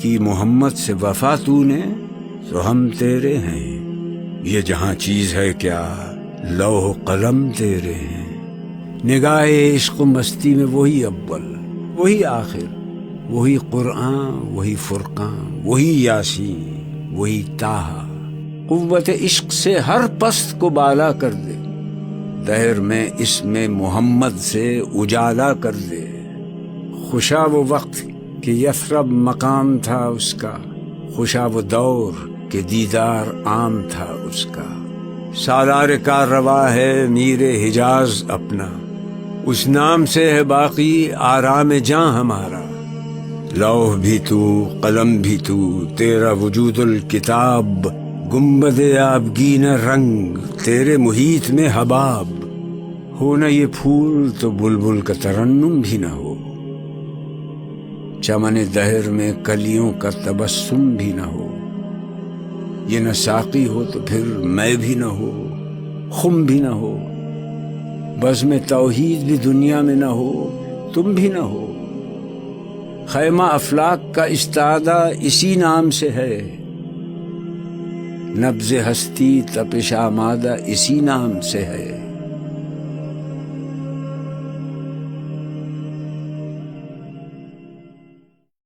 کی محمد سے وفا تو نے تو ہم تیرے ہیں، یہ جہاں چیز ہے کیا لوح قلم تیرے ہیں۔ نگاہ عشق و مستی میں وہی اول وہی آخر، وہی قرآن وہی فرقان وہی یاسین وہی طٰہٰ۔ قوت عشق سے ہر پست کو بالا کر دے، دہر میں اسم محمد سے اجالا کر دے۔ خوشا وہ وقت کہ یثرب مقام تھا اس کا، خوشا وہ دور کہ دیدار عام تھا اس کا۔ سالار کارروا ہے میر حجاز اپنا، اس نام سے ہے باقی آرام جاں ہمارا۔ لوح بھی تو قلم بھی تو، تیرا وجود الکتاب، گنبد آبگین رنگ تیرے محیط میں حباب۔ ہو نہ یہ پھول تو بلبل کا ترنم بھی نہ ہو، چمن دہر میں کلیوں کا تبسم بھی نہ ہو۔ یہ نہ ساقی ہو تو پھر میں بھی نہ ہو، خم بھی نہ ہو، بزم توحید بھی دنیا میں نہ ہو، تم بھی نہ ہو۔ خیمہ افلاک کا استادہ اسی نام سے ہے، نبض ہستی تپش آمادہ اسی نام سے ہے۔